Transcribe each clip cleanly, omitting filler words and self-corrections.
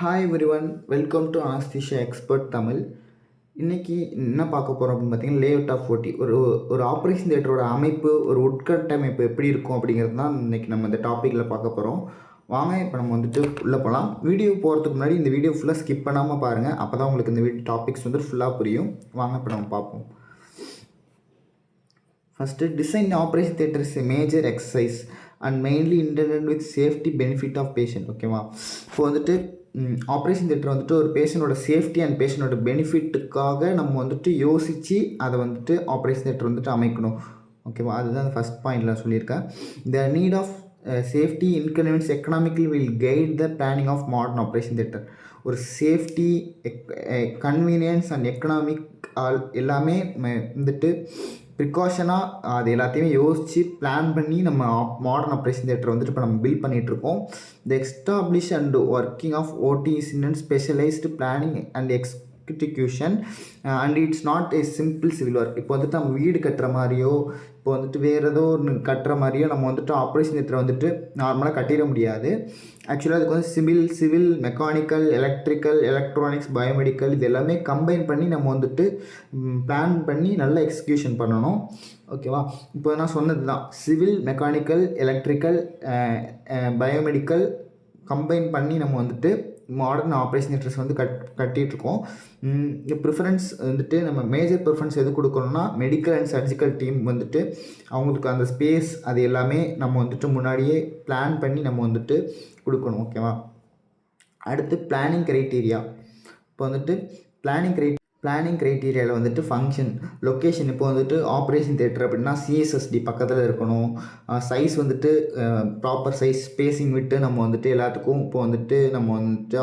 Hi everyone, welcome to Asthisha expert Tamil. இன்றைக்கி என்ன பார்க்க போகிறோம் அப்படின்னு பார்த்தீங்கன்னா, லேஅவுட் ஆஃப் ஓடி. ஒரு ஆப்ரேஷன் தியேட்டரோட அமைப்பு, ஒரு உட்கட்டமைப்பு எப்படி இருக்கும் அப்படிங்கிறது தான் இன்றைக்கி நம்ம இந்த டாப்பிக்கில் பார்க்க போகிறோம். வாங்க இப்போ நம்ம உள்ளே போகலாம். வீடியோ போகிறதுக்கு முன்னாடி இந்த வீடியோ ஃபுல்லாக ஸ்கிப் பண்ணாமல் பாருங்கள். அப்போ தான் உங்களுக்கு இந்த டாபிக்ஸ் ஃபுல்லாக புரியும். வாங்க இப்போ நம்ம பார்ப்போம். First, design operation theatre is a major exercise and mainly intended with safety benefit of patient. ஓகேவா? இப்போ ஆப்ரேஷன் தியேட்டர் ஒரு பேஷண்டோட சேஃப்டி அண்ட் பேஷண்டோட பெனிஃபிட்டுக்காக நம்ம யோசித்து அதை ஆப்ரேஷன் தியேட்டர் அமைக்கணும். ஓகேவா? அதுதான் ஃபஸ்ட் பாயிண்டில் சொல்லியிருக்கேன். The need of safety inconvenience economically will guide the planning of modern operation theatre. ஒரு சேஃப்டி, கன்வீனியன்ஸ் அண்ட் எக்கனாமிக் எல்லாமே ப்ரிகாஷனாக அது எல்லாத்தையுமே யோசித்து பிளான் பண்ணி நம்ம மாடர்ன் ஆப்ரேஷன் தியேட்டர் இப்போ நம்ம பில்ட் பண்ணிகிட்ருக்கோம். த எஸ்டாப்ளிஷ் அண்ட் ஒர்க்கிங் ஆஃப் ஓடி is in specialised planning and execution and it's not a simple civil work. இப்போ நம்ம வீடு கட்டுற மாதிரியோ, இப்போ வேறு ஏதோ ஒன்று கட்டுற மாதிரியோ நம்ம ஆப்ரேஷன் தியேட்டரை நார்மலாக கட்டிட முடியாது. ஆக்சுவலாக அதுக்கு civil, mechanical, electrical, electronics, biomedical இது எல்லாமே கம்பைன் பண்ணி நம்ம பிளான் பண்ணி நல்லா எக்ஸிக்யூஷன் பண்ணணும். ஓகேவா? இப்போ நான் சொன்னது தான், civil, mechanical, electrical, biomedical combine பண்ணி நம்ம மாடர்ன் ஆப்ரேஷன் தியேட்டர்ஸ் கட்டிகிட்ருக்கோம். ப்ரிஃபரன்ஸ் நம்ம மேஜர் ப்ரிஃபரன்ஸ் எது கொடுக்கணும்னா, மெடிக்கல் அண்ட் சர்ஜிக்கல் டீம் அவங்களுக்கு அந்த ஸ்பேஸ் அது எல்லாமே நம்ம முன்னாடியே பிளான் பண்ணி நம்ம கொடுக்கணும். ஓகேவா? அடுத்து பிளானிங் க்ரைட்டீரியா. இப்போ பிளானிங் க்ரைட்டீரியாவில் ஃபங்க்ஷன், லொக்கேஷன். இப்போ ஆப்ரேஷன் தியேட்டர் அப்படின்னா சிஎஸ்எஸ்டி பக்கத்தில் இருக்கணும். சைஸ் ப்ராப்பர் சைஸ், ஸ்பேஸிங் விட்டு நம்ம எல்லாத்துக்கும் இப்போ நம்ம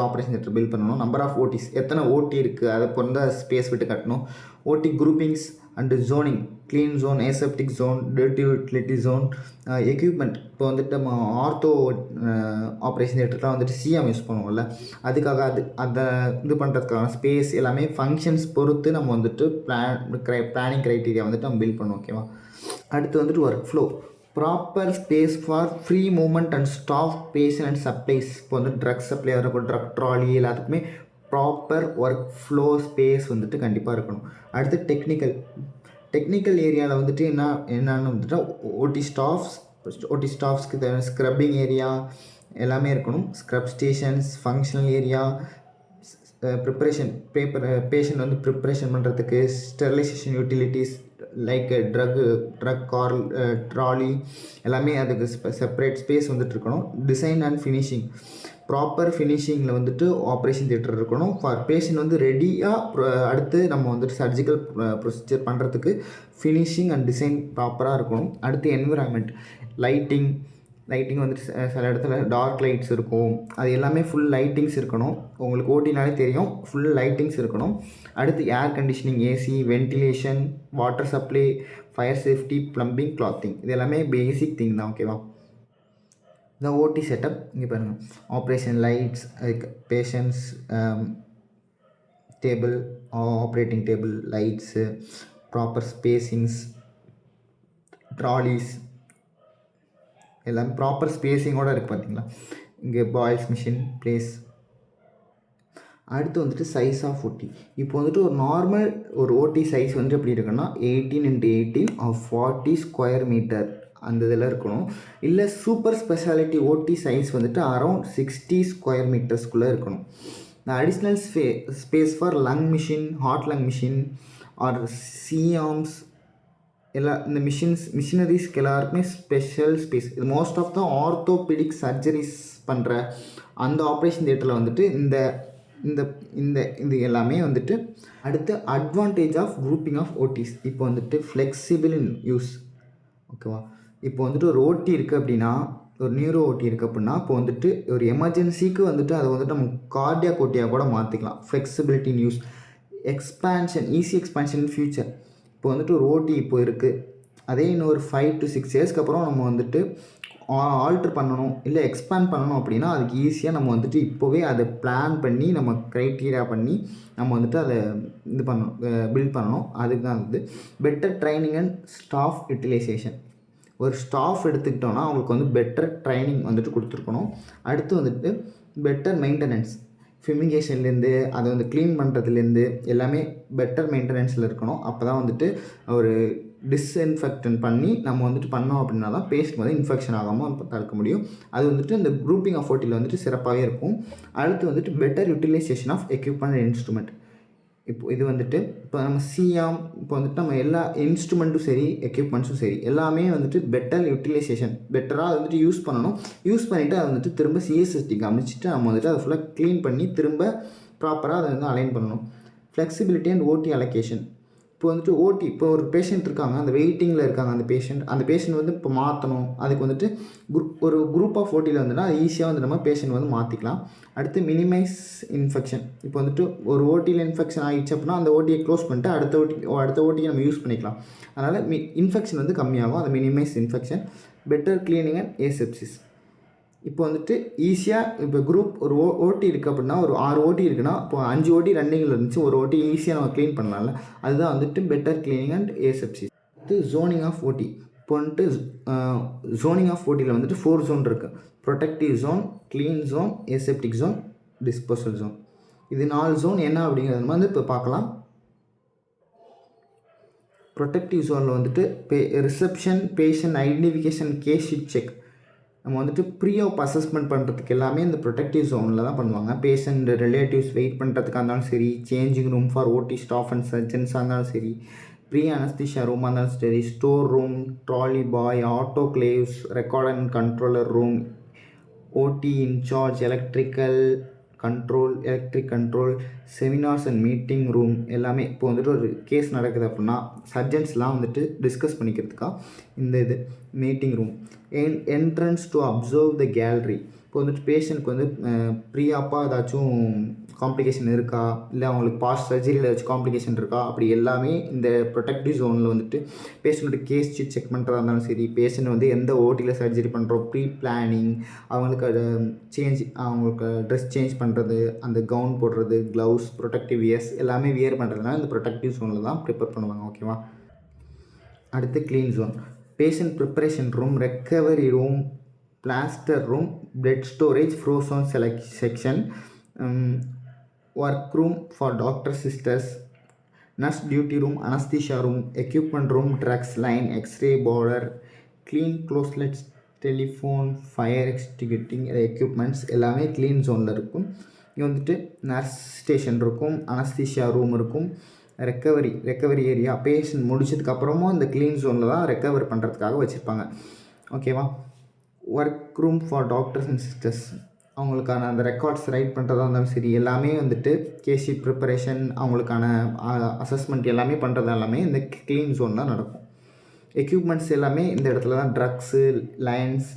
ஆப்ரேஷன் தியேட்டர் பில்ட் பண்ணணும். நம்பர் ஆஃப் ஓடிஸ், எத்தனை ஓடி இருக்குது அதை பொறுத்த ஸ்பேஸ் விட்டு கட்டணும். OT groupings and zoning, clean zone, aseptic zone, dirty utility zone, equipment. இப்போ நம்ம ஆர்த்தோ ஆப்ரேஷன் தியேட்டர்லாம் சிஎம் யூஸ் பண்ணுவோம்ல, அதுக்காக அதை பண்ணுறதுக்கான ஸ்பேஸ் எல்லாமே ஃபங்க்ஷன்ஸ் பொறுத்து நம்ம பிளானிங் க்ரைட்டீரியா நம்ம பில்ட் பண்ணுவோம். ஓகேவா? அடுத்து work flow, proper space for free movement and staff, patient and supplies. இப்போ ட்ரக் சப்ளையாக இருக்கும், ட்ரக் ட்ராலி எல்லாத்துக்குமே ப்ராப்பர் ஒர்க் ஃப்ளோ ஸ்பேஸ் கண்டிப்பாக இருக்கணும். அடுத்து டெக்னிக்கல் ஏரியாவில் என்னென்னு ஓடி ஸ்டாஃப்ஸ்க்கு தேவை ஸ்க்ரப்பிங் ஏரியா எல்லாமே இருக்கணும். Scrub stations, functional area, preparation patient preparation பண்ணுறதுக்கு, sterilisation utilities like drug car, trolley எல்லாமே அதுக்கு செப்பரேட் ஸ்பேஸ் இருக்கணும். டிசைன் அண்ட் ஃபினிஷிங், ப்ராப்பர் ஃபினிஷிங்கில் ஆப்ரேஷன் தியேட்டர் இருக்கணும். ஃபார் பேஷண்ட் ரெடியாக அடுத்து நம்ம சர்ஜிக்கல் ப்ரொசீஜர் பண்ணுறதுக்கு ஃபினிஷிங் அண்ட் டிசைன் ப்ராப்பராக இருக்கணும். அடுத்து என்விரான்மெண்ட், லைட்டிங் சில இடத்துல டார்க் லைட்ஸ் இருக்கும், அது எல்லாமே ஃபுல் லைட்டிங்ஸ் இருக்கணும். உங்களுக்கு ஓட்டினாலே தெரியும், ஃபுல் லைட்டிங்ஸ் இருக்கணும். அடுத்து air conditioning, AC, ventilation, water supply, fire safety, plumbing, clothing இது எல்லாமே பேசிக் திங் தான். ஓகேவா? இந்த ஓடி செட்டப் இங்கே பாருங்கள். Operation lights, patients table, operating table, lights, proper spacings, trolleys எல்லாம் ப்ராப்பர் ஸ்பேஸிங்கோடு இருக்குது. பார்த்தீங்களா? இங்கே பாய்ஸ் மிஷின் பிளேஸ். அடுத்து சைஸ் ஆஃப் ஓடி. இப்போ ஒரு நார்மல் ஒரு ஓடி சைஸ் எப்படி இருக்குன்னா 18x18 ஆஃப் 40 ஸ்கொயர் மீட்டர் அந்த இதில் இருக்கணும். இல்லை super speciality OT size around 60 square மீட்டர்ஸ்குள்ளே இருக்கணும். இந்த additional space for lung machine, heart lung machine or C arms இந்த மிஷினரிஸ்க்கு எல்லாருக்குமே ஸ்பெஷல் ஸ்பேஸ். இது most of the orthopaedic surgeries பண்ணுற அந்த ஆப்ரேஷன் தியேட்டரில் இந்த இந்த இந்த இது எல்லாமே அடுத்து அட்வான்டேஜ் ஆஃப் குரூப்பிங் ஆஃப் ஓடிஸ். இப்போ ஃப்ளெக்சிபிள் இன் யூஸ். ஓகேவா? இப்போ ஒரு ஓடி இருக்குது அப்படின்னா, ஒரு நியூரோ ஓடி இருக்குது அப்படின்னா, இப்போ ஒரு எமர்ஜென்சிக்கு அதை நம்ம கார்டியாக் ஓட்டியாக கூட மாற்றிக்கலாம். Flexibility in use, expansion, easy expansion in future. இப்போ ஒரு ஓடி இப்போ இருக்குது, அதே இன்னொரு 5 to 6 இயர்ஸ்க்கு அப்புறம் நம்ம ஆல்ட்ரு பண்ணணும் இல்லை எக்ஸ்பேண்ட் பண்ணணும் அப்படின்னா அதுக்கு ஈஸியாக நம்ம இப்போவே அதை பிளான் பண்ணி நம்ம க்ரைட்டீரியா பண்ணி நம்ம அதை இது பண்ணணும், பில்ட் பண்ணணும். அதுக்கு தான் better training and staff utilisation. ஒரு ஸ்டாஃப் எடுத்துக்கிட்டோன்னா அவங்களுக்கு பெட்டர் ட்ரைனிங் கொடுத்துருக்கணும். அடுத்து பெட்டர் மெயின்டெனன்ஸ். ஃபிமிகேஷன்லேருந்து அதை வந்து க்ளீன் பண்ணுறதுலேருந்து எல்லாமே பெட்டர் மெயின்டெனன்ஸில் இருக்கணும். அப்போ தான் வந்துட்டு ஒரு டிஸ்இன்ஃபெக்டன் பண்ணி நம்ம வந்துட்டு பண்ணோம் அப்படின்னா தான் பேஷண்ட் வந்து இன்ஃபெக்ஷன் ஆகாமல் தடுக்க முடியும். அது வந்துட்டு இந்த குரூப்பிங் ஆஃப் ஓட்டியில் வந்துட்டு சிறப்பாகவே இருக்கும். அடுத்து வந்துட்டு better utilisation of equipment and instrument. இப்போ இது வந்துட்டு இப்போ நம்ம சிஎம் இப்போ வந்துட்டு நம்ம எல்லா இன்ஸ்ட்ருமெண்ட்டும் சரி எக்யூப்மெண்ட்ஸும் சரி எல்லாமே வந்துட்டு பெட்டர் யூட்டிலைசேஷன் பெட்டராக வந்துட்டு யூஸ் பண்ணணும். யூஸ் பண்ணிவிட்டு அதை வந்துட்டு திரும்ப சிஎஸ்எஸ்டிக்கு அமைச்சிட்டு நம்ம வந்துட்டு அதை ஃபுல்லாக க்ளீன் பண்ணி திரும்ப ப்ராப்பராக அதை வந்து அலைன் பண்ணணும். ஃப்ளெக்சிபிலிட்டி அண்ட் ஓடி அலோகேஷன். இப்போ வந்துட்டு ஓடி இப்போ ஒரு பேஷண்ட் இருக்காங்க, அந்த வெயிட்டிங்கில் இருக்காங்க அந்த பேஷண்ட் வந்து இப்போ மாற்றணும். அதுக்கு வந்துட்டு ஒரு குரூப் ஆஃப் ஓட்டியில் வந்துன்னா அது ஈஸியாக வந்து நம்ம பேஷண்ட் வந்து மாற்றிக்கலாம். அடுத்து மினிமைஸ் இன்ஃபெக்ஷன். இப்போ வந்துட்டு ஒரு ஓட்டியில் இன்ஃபெக்ஷன் ஆகிடுச்சு அப்படின்னா அந்த ஓட்டியை க்ளோஸ் பண்ணிட்டு அடுத்த ஓட்டியை நம்ம யூஸ் பண்ணிக்கலாம். அதனால் இன்ஃபெக்ஷன் வந்து கம்மியாகும். அது minimise infection. Better cleaning and asepsis. இப்போ வந்துட்டு ஈஸியாக இப்போ குரூப் ஒரு ஓட்டி இருக்குது அப்படின்னா ஒரு 6 ஓட்டி இருக்குன்னா இப்போ 5 ஓட்டி ரன்னிங்கில் இருந்துச்சு, ஒரு ஓட்டி ஈஸியாக நம்ம க்ளீன் பண்ணலாம்ல. அதுதான் வந்துட்டு பெட்டர் க்ளீனிங் அண்ட் ஏசெப்சிஸ். அடுத்து ஜோனிங் ஆஃப் ஓட்டி. இப்போ வந்துட்டு ஜோனிங் ஆஃப் ஓட்டியில் வந்துட்டு 4 ஜோன் இருக்குது. Protective zone, clean zone, aseptic zone, disposal zone. இது 4 ஜோன் என்ன அப்படிங்கிறது வந்து இப்போ பார்க்கலாம். ப்ரொடெக்டிவ் ஜோனில் வந்துட்டு reception, patient identification, case sheet check. நம்ம வந்துட்டு ப்ரீ ஆஃப் அசஸ்மெண்ட் பண்ணுறதுக்கு எல்லாமே இந்த ப்ரொடெக்டிவ் ஜோனில் தான் பண்ணுவாங்க. பேஷண்ட் ரிலேட்டிவ்ஸ் வெயிட் பண்ணுறதுக்காக இருந்தாலும் சரி, changing room for OT staff and சர்ஜன்ஸாக இருந்தாலும் சரி, ப்ரீ அனஸ்தீஷியா ரூமாக இருந்தாலும் சரி, store room, trolley bay, autoclaves, record and controller room, OT in charge, electric control, seminars and meeting room எல்லாமே. இப்போ வந்துட்டு ஒரு கேஸ் நடக்குது அப்படின்னா சர்ஜன்ஸ்லாம் வந்துட்டு டிஸ்கஸ் பண்ணிக்கிறதுக்காக இந்த meeting room. Entrance to observe the gallery. இப்போ வந்துட்டு பேஷண்ட்க்கு வந்து ப்ரீஆப்பாக ஏதாச்சும் காம்ப்ளிகேஷன் இருக்கா, இல்லை அவங்களுக்கு பாஸ்ட் சர்ஜரியில் ஏதாச்சும் காம்ப்ளிகேஷன் இருக்கா, அப்படி எல்லாமே இந்த ப்ரொடெக்டிவ் ஜோனில் வந்துட்டு பேஷண்ட்டோட கேஸ் ஷீட் செக் பண்ணுறதா இருந்தாலும் சரி, பேஷண்ட் வந்து எந்த ஓட்டியில் சர்ஜரி பண்ணுறோம், ப்ரீ பிளானிங், அவங்களுக்கு அதை அவங்களுக்கு ட்ரெஸ் சேஞ்ச் பண்ணுறது, அந்த கவுன் போடுறது, க்ளவுஸ், ப்ரொடெக்டிவ் வியர்ஸ் எல்லாமே வியர் பண்ணுறதுனால இந்த ப்ரொடெக்டிவ் ஜோனில் தான் ப்ரிப்பேர் பண்ணுவாங்க. ஓகேவா. அடுத்து clean zone. Patient preparation room, recovery room, plaster room, blood storage, frozen section, work room for doctor sisters, nurse duty room, anaesthesia room, equipment room, drugs line, X ray border, clean closets, telephone, fire extinguishing equipments எல்லாமே clean ஜோனில் இருக்கும். இங்கே வந்துட்டு nurse station இருக்கும், anaesthesia room இருக்கும், recovery area patient முடிச்சதுக்கப்புறமும் இந்த clean ஜோனில் தான் ரெக்கவர் பண்ணுறதுக்காக வச்சுருப்பாங்க. ஓகேவா. Work room for doctors and sisters, அவங்களுக்கான அந்த ரெக்கார்ட்ஸ் ரைட் பண்ணுறதா இருந்தாலும் சரி, எல்லாமே வந்துட்டு கேஸ் ஷீட் ப்ரிப்பரேஷன், அவங்களுக்கான அசஸ்மெண்ட் எல்லாமே பண்ணுறது எல்லாமே இந்த க்ளீன் ஜோன் தான் நடக்கும். எக்யூப்மெண்ட்ஸ் எல்லாமே இந்த இடத்துல தான் ட்ரக்ஸு, லைன்ஸ்,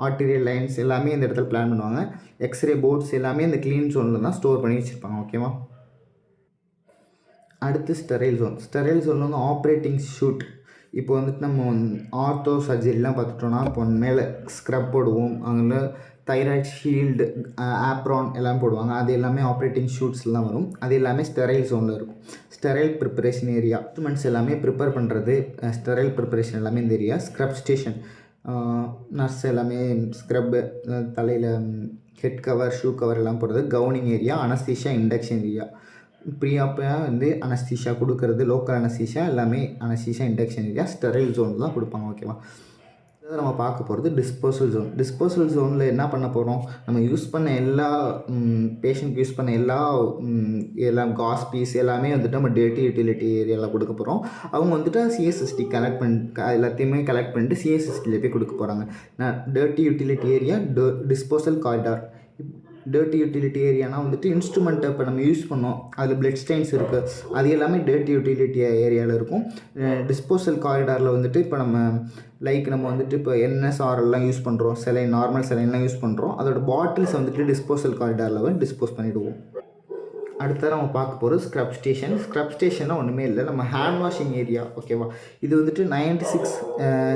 ஆர்டீரியல் லைன்ஸ் எல்லாமே இந்த இடத்துல பிளான் பண்ணுவாங்க. எக்ஸ்ரே போர்ட்ஸ் எல்லாமே இந்த க்ளீன் ஜோனில் தான் ஸ்டோர் பண்ணி வச்சுருப்பாங்க. ஓகேவா. அடுத்து ஸ்டெரைல் ஜோன் வந்து ஆப்ரேட்டிங் ஷூட். இப்போ வந்துட்டு நம்ம ஆர்த்தோ சர்ஜரிலாம் பார்த்துட்டோன்னா இப்போ மேலே ஸ்க்ரப் போடுவோம், அதில் தைராய்ட் ஷீல்டு, ஆப்ரான் எல்லாம் போடுவாங்க. அது எல்லாமே ஆப்ரேட்டிங் ஷூட்ஸ்லாம் வரும். அது எல்லாமே ஸ்டெரைல் ஜோனில் இருக்கும். ஸ்டெரைல் ப்ரிப்பரேஷன் ஏரியா, இன்ஸ்ட்ருமெண்ட்ஸ் எல்லாமே ப்ரிப்பேர் பண்ணுறது, ஸ்டெரைல் ப்ரிப்பரேஷன் எல்லாமே இந்த ஏரியா. ஸ்க்ரப் ஸ்டேஷன், நர்ஸ் எல்லாமே ஸ்க்ரப்பு, தலையில் ஹெட் கவர், ஷூ கவர் எல்லாம் போடுறது. Gowning area, anaesthesia, induction area. ப்ரீஆப்பாக வந்து அனஸ்தீஷியா கொடுக்கறது, லோக்கல் அனஸ்தீஷியா எல்லாமே anaesthesia, induction area, sterile zone தான் கொடுப்பாங்க. ஓகேவா. இதை நம்ம பார்க்க போகிறது டிஸ்போசல் ஜோனில் என்ன பண்ண போகிறோம், நம்ம யூஸ் பண்ண எல்லா பேஷண்ட் யூஸ் பண்ண எல்லாம் காஸ் பீஸ் எல்லாமே வந்துட்டு நம்ம டேட்டி யூட்டிலிட்டி ஏரியாவில் கொடுக்க போகிறோம். அவங்க வந்துட்டு சிஎஸ்எஸ்டி எல்லாத்தையுமே கலெக்ட் பண்ணிட்டு சிஎஸ்எஸ்டியில் போய் கொடுக்க போகிறாங்க. டேட்டி utility area, disposal corridor. Dirty utility ஏரியானா வந்துட்டு இன்ஸ்ட்ருமெண்ட்டை இப்போ நம்ம யூஸ் பண்ணோம், அதில் பிளட் ஸ்டெயின்ஸ் இருக்குது, அது எல்லாமே டேர்ட்டி யூட்டிலிட்டி ஏரியாவில் இருக்கும். டிஸ்போசல் காரிடாரில் வந்துட்டு இப்போ நம்ம வந்துட்டு இப்போ என்எஸ்ஆர்எல்லாம் யூஸ் பண்ணுறோம், நார்மல் செலைன்லாம் யூஸ் பண்ணுறோம், அதோட பாட்டில்ஸ் வந்துட்டு டிஸ்போசல் காரிடாரில் டிஸ்போஸ் பண்ணிவிடுவோம். அடுத்த நம்ம பார்க்க போகிறது ஸ்க்ரப் ஸ்டேஷனாக ஒன்றுமே இல்லை, நம்ம ஹேண்ட் வாஷிங் ஏரியா. ஓகேவா. இது வந்துட்டு 96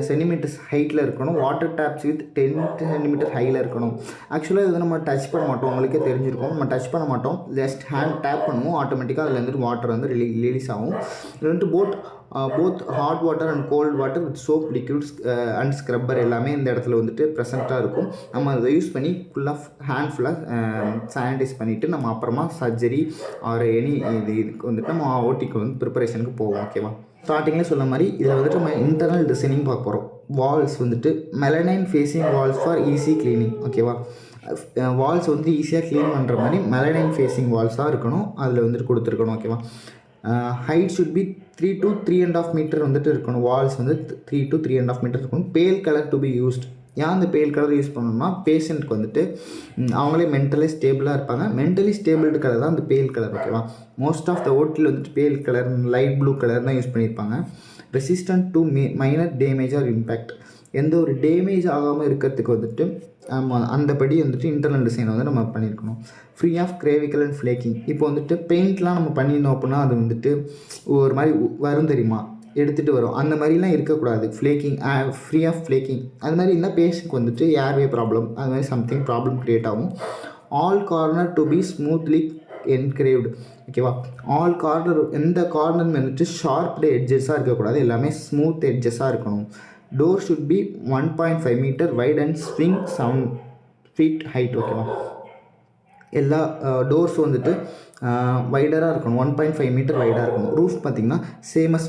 சென்டிமீட்டர்ஸ் ஹைட்டில் இருக்கணும். வாட்டர் டேப்ஸ் வித் 10 சென்டிமீட்டர் ஹையில் இருக்கணும். ஆக்சுவலாக இது நம்ம டச் பண்ண மாட்டோம், உங்களுக்கே தெரிஞ்சிருக்கும். நம்ம டச் பண்ண மாட்டோம், ஜஸ்ட் ஹேண்ட் டேப் பண்ணுவோம், ஆட்டோமேட்டிக்காக அதில் வந்துட்டு வாட்டர் வந்து ரிலீஸ் ஆகும். இது வந்துட்டு boat both hot water and cold water with soap liquids and scrubber எல்லாமே இந்த இடத்துல வந்துட்டு ப்ரெசண்ட்டாக இருக்கும். நம்ம அதை யூஸ் பண்ணி ஹேண்ட் ஃபுல்லாக சானிடைஸ் பண்ணிவிட்டு நம்ம அப்புறமா சர்ஜரி ஆர் இதுக்கு வந்துட்டு நம்ம ஓடிக்கு வந்து ப்ரிப்பரேஷனுக்கு போவோம். ஓகேவா? ஸ்டார்டிங்கில் சொன்ன மாதிரி இதில் வந்துட்டு நம்ம இன்டர்னல் டிசைனிங் பார்க்க போகிறோம். வால்ஸ் வந்துட்டு melamine facing walls for easy cleaning. ஓகேவா? வால்ஸ் வந்து ஈஸியாக க்ளீன் பண்ணுற மாதிரி மெலனைன் ஃபேஸிங் வால்ஸாக இருக்கணும், அதில் வந்துட்டு கொடுத்துருக்கணும். ஓகேவா? Height should be 3 to 3.5 metre வந்துட்டு இருக்கணும். வால்ஸ் வந்து 3 to 3.5 மீட்டர் இருக்கணும். பேல் கலர் டு பி யூஸ்ட். ஏன் அந்த பேல் கலர் யூஸ் பண்ணணும்னா பேஷண்ட்க்கு வந்துட்டு அவங்களே மென்டலி ஸ்டேபிளாக இருப்பாங்க. மென்டலி ஸ்டேபிள்டு கலர் தான் அந்த பேல் கலர். ஓகேவா? மோஸ்ட் ஆஃப் த ஓட்டில் வந்துட்டு பேல் கலர் லைட் ப்ளூ கலர் தான் யூஸ் பண்ணியிருப்பாங்க. Resistant to minor damage R impact. எந்த ஒரு டேமேஜ் ஆகாமல் இருக்கிறதுக்கு வந்துட்டு அந்தபடி வந்துட்டு இன்டர்னல் டிசைனை வந்து நம்ம பண்ணியிருக்கணும். Free of crevices and flaking. இப்போ வந்துட்டு பெயிண்ட்லாம் நம்ம பண்ணியிருந்தோம் அப்படின்னா அது வந்துட்டு ஒரு மாதிரி வரும் தெரியுமா, எடுத்துகிட்டு வரும். அந்த மாதிரிலாம் இருக்கக்கூடாது. ஃப்ளேக்கிங், ஃப்ரீ ஆஃப் ஃப்ளேக்கிங் அது மாதிரி இருந்தால் பேஷண்ட்க்கு வந்துட்டு ஏர்வே ப்ராப்ளம் அது மாதிரி சம்திங் ப்ராப்ளம் க்ரியேட் ஆகும். All corner to be smoothly engraved. ஓகேவா? ஆல் கார்னர், எந்த கார்னர் வந்துட்டு ஷார்ப்டு எட்ஜஸாக இருக்கக்கூடாது, எல்லாமே ஸ்மூத் எட்ஜஸாக இருக்கணும். Door should be 1.5 metre wide and swing 7 feet height. ஓகேவா? எல்லா டோர்ஸ் வந்துட்டு வைடராக இருக்கணும், 1.5 மீட்டர் வைடாக இருக்கணும். ரூஃப் பார்த்திங்கன்னா சேமஸ்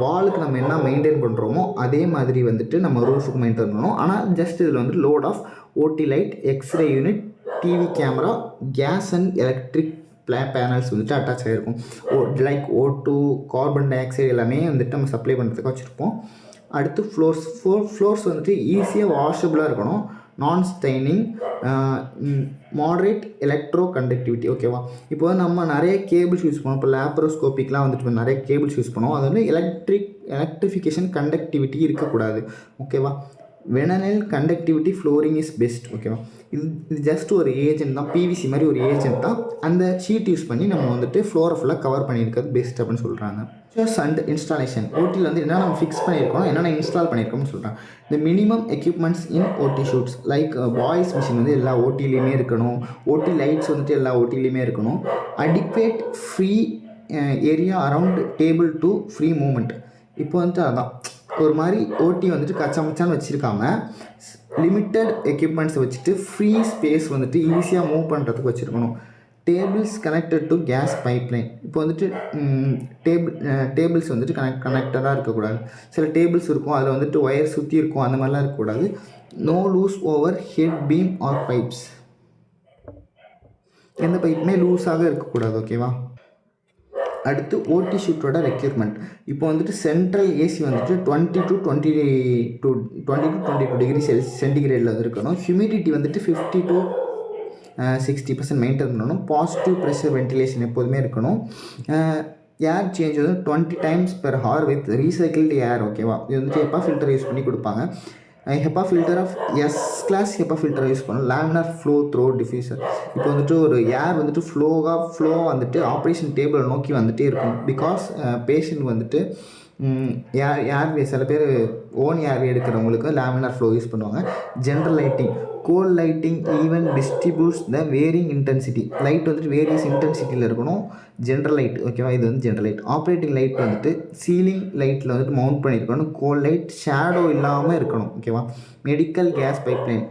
வாலுக்கு நம்ம என்ன மெயின்டைன் பண்ணுறோமோ அதே மாதிரி வந்துட்டு நம்ம ரூஃபுக்கு மெயின்டைன் பண்ணணும். ஆனால் ஜஸ்ட் இதில் வந்துட்டு load of OT light, X ray unit, TV camera, gas and electric panels வந்துட்டு அட்டாச் ஆகிருக்கும். Like O2, carbon dioxide எல்லாமே வந்துட்டு நம்ம சப்ளை பண்ணுறதுக்கு வச்சுருப்போம். அடுத்து ஃப்ளோர்ஸ் வந்துட்டு ஈஸியாக வாஷபிளாக இருக்கணும். நான் ஸ்டைனிங், மாடரேட் எலக்ட்ரோ கண்டக்டிவிட்டி. ஓகேவா? இப்போ நம்ம நிறைய கேபிள்ஸ் யூஸ் பண்ணுவோம். இப்போ லேப்ரோஸ்கோபிக்லாம் வந்துட்டு நிறைய கேபிள்ஸ் யூஸ் பண்ணுவோம். அது வந்து எலக்ட்ரிஃபிகேஷன் கண்டக்டிவிட்டி இருக்கக்கூடாது. ஓகேவா? வெனனைல் கண்டக்டிவிட்டி ஃப்ளோரிங் இஸ் பெஸ்ட். ஓகேவா? இது ஜஸ்ட் ஒரு ஏஜென்ட் தான், பிவிசி மாதிரி ஒரு ஏஜென்ட் தான். அந்த ஷீட் யூஸ் பண்ணி நம்ம வந்துட்டு ஃப்ளோரை ஃபுல்லாக கவர் பண்ணியிருக்கிறது பெஸ்ட் அப்படின்னு சொல்கிறாங்க. Features and installation. ஓட்டியில் வந்து என்னென்ன நம்ம ஃபிக்ஸ் பண்ணியிருக்கோம், என்னென்ன இன்ஸ்டால் பண்ணியிருக்கோம்னு சொல்கிறாங்க. இந்த மினிமம் எக்யூப்மெண்ட்ஸ் இன் ஓடி ஷூட்ஸ் லைக் வாய்ஸ் மிஷின் வந்து எல்லா ஓட்டிலையுமே இருக்கணும். ஓடி லைட்ஸ் வந்துட்டு எல்லா ஓட்டிலையுமே இருக்கணும். Adequate free area around table to free movement. இப்போ வந்துட்டு அதான் ஒரு மாதிரி ஓட்டி வந்துட்டு கச்சாமச்சான்னு வச்சுருக்காம லிமிட்டட் எக்யூப்மெண்ட்ஸை வச்சுட்டு ஃப்ரீ ஸ்பேஸ் வந்துட்டு ஈஸியாக மூவ் பண்ணுறதுக்கு வச்சுருக்கணும். Tables connected to case pipeline. இப்போ வந்துட்டு டேபிள்ஸ் வந்துட்டு கனெக்டடாக இருக்கக்கூடாது. சில டேபிள்ஸ் இருக்கும், அதில் வந்துட்டு ஒயர் சுற்றி இருக்கும், அந்த மாதிரிலாம் இருக்கக்கூடாது. No loose overhead beam or pipes. எந்த பைப்புமே லூஸாக இருக்கக்கூடாது. ஓகேவா? அடுத்து ஓடி ஷூட்டோட ரெக்யூர்மெண்ட். இப்போ வந்துட்டு சென்ட்ரல் ஏசி வந்துட்டு 20 to 22 டிகிரி சென்டிகிரேடில் வந்து இருக்கணும். ஹியூமிடிட்டி வந்துட்டு 50 to 60% மெயின்டைன் பண்ணணும். பாசிட்டிவ் ப்ரெஷர் வென்டிலேஷன் எப்போதுமே இருக்கணும். ஏர் சேஞ்ச் வந்து 20 times per hour with recycled air. ஓகேவா? இது வந்துட்டு ஹெப்பா ஃபில்டர் யூஸ் பண்ணி கொடுப்பாங்க. HEPA filter of S class HEPA filter use பண்ணணும். Laminar flow through diffuser. இப்போ வந்துட்டு ஒரு ஏர் வந்துட்டு ஃப்ளோ வந்துட்டு ஆப்ரேஷன் டேபிள் நோக்கி வந்துகிட்டே இருக்கும். பிகாஸ் பேஷண்ட் வந்துட்டு ஏர்வே சில பேர் ஓன் ஏர்வே எடுக்கிறவங்களுக்கு லேமினார் ஃப்ளோ யூஸ் பண்ணுவாங்க. General lighting, cool lighting even distributes the varying intensity. Light வந்துட்டு வேரியஸ் இன்டென்சிட்டியில் இருக்கணும். General light. ஓகேவா? இது வந்து ஜென்ரல் லைட். ஆப்ரேட்டிங் லைட் வந்துட்டு சீலிங் லைட்டில் வந்துட்டு மவுண்ட் பண்ணியிருக்கணும். கோல் லைட் ஷேடோ இல்லாமல் இருக்கணும். ஓகேவா? Medical case pipeline.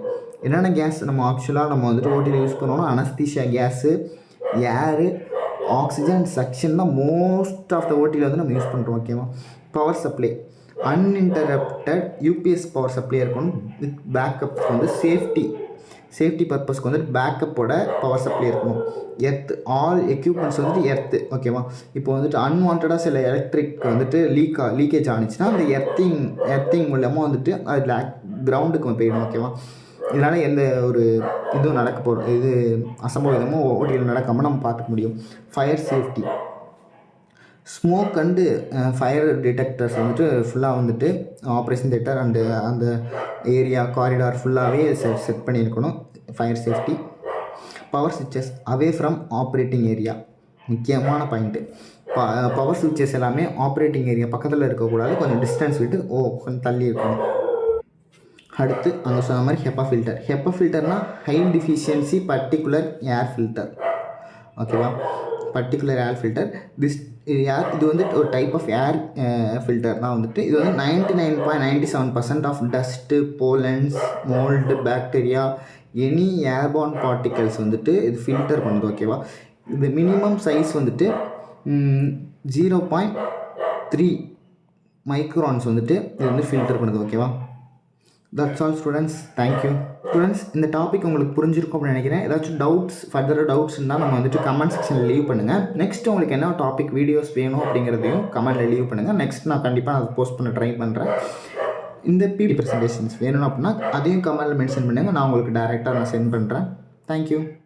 என்னென்ன கேஸ் நம்ம ஆக்சுவலாக நம்ம வந்துட்டு ஓட்டியில் யூஸ் பண்ணுவோம்னா அனஸ்தீஷியா கேஸு, ஏரு, ஆக்சிஜன், சக்ஷன் தான் மோஸ்ட் ஆஃப் த ஓட்டியில் வந்து நம்ம யூஸ் பண்ணுறோம். ஓகேவா? Power supply uninterrupted UPS power supply இருக்கணும். வித் பேக்கப் வந்து சேஃப்டி பர்பஸ்க்கு வந்துட்டு பேக்கப்போட பவர் சப்ளை இருக்கணும். எர்த், ஆல் எக்யூப்மெண்ட்ஸ் வந்துட்டு எர்த்து. ஓகேவா? இப்போ வந்துட்டு அன்வான்டாக சில எலக்ட்ரிக் வந்துட்டு லீக்கேஜ் ஆனிச்சுன்னா அந்த எர்த்திங் மூலமாக வந்துட்டு அது கிரவுண்டுக்கு போயிடும். ஓகேவா? இதனால் எந்த ஒரு இதுவும் அசம்பவிதமும் ஓட்டியில் நடக்காமல் நம்ம பார்த்துக்க முடியும். Fire safety, smoke and fire detectors வந்துட்டு ஃபுல்லாக வந்துட்டு ஆப்ரேஷன் தியேட்டர் அண்டு அந்த ஏரியா காரிடார் ஃபுல்லாகவே செட் பண்ணியிருக்கணும். Fire safety. பவர் சுவிட்சஸ் அவே ஃப்ரம் ஆப்ரேட்டிங் ஏரியா. முக்கியமான பாயிண்ட்டு. பவர் சுவிட்சஸ் எல்லாமே ஆப்ரேட்டிங் ஏரியா பக்கத்தில் இருக்கக்கூடாது, கொஞ்சம் டிஸ்டன்ஸ் விட்டு கொஞ்சம் தள்ளி இருக்கணும். அடுத்து அங்கே சொன்ன மாதிரி ஹெப்பா ஃபில்டர்னால் high efficiency particular air filter. ஓகேவா? Particular air filter. இது வந்துட்டு ஒரு டைப் ஆஃப் ஏர் ஃபில்டர் தான் வந்துட்டு. இது வந்து 99.97% of dust, pollens, mould, bacteria, any airborne particles வந்துட்டு இது ஃபில்டர் பண்ணுது. ஓகேவா? இது மினிமம் சைஸ் வந்துட்டு 0.3 மைக்ரான்ஸ் வந்துட்டு இது வந்து ஃபில்டர் பண்ணுது. ஓகேவா? That's all students. Thank you students. இந்த டாபிக் உங்களுக்கு புரிஞ்சிருக்கும் அப்படின்னு நினைக்கிறேன். ஏதாச்சும் ஃபர்தராக டவுட்ஸ் இருந்தால் நம்ம வந்துட்டு கமெண்ட் செக்ஷனில் லீவ் பண்ணுங்கள். நெக்ஸ்ட் உங்களுக்கு என்ன டாபிக் வீடியோஸ் வேணும் அப்படிங்கிறதையும் கமெண்ட்டில் லீவ் பண்ணுங்கள். நெக்ஸ்ட் நான் கண்டிப்பாக அதை போஸ்ட் பண்ண ட்ரை பண்ணுறேன். இந்த பிடி ப்ரெசன்டேஷன்ஸ் வேணும் அப்படின்னா அதையும் கமெண்ட்டில் மென்ஷன் பண்ணுங்கள். நான் உங்களுக்கு டேரெக்டாக சென்ட் பண்ணுறேன். தேங்க்யூ.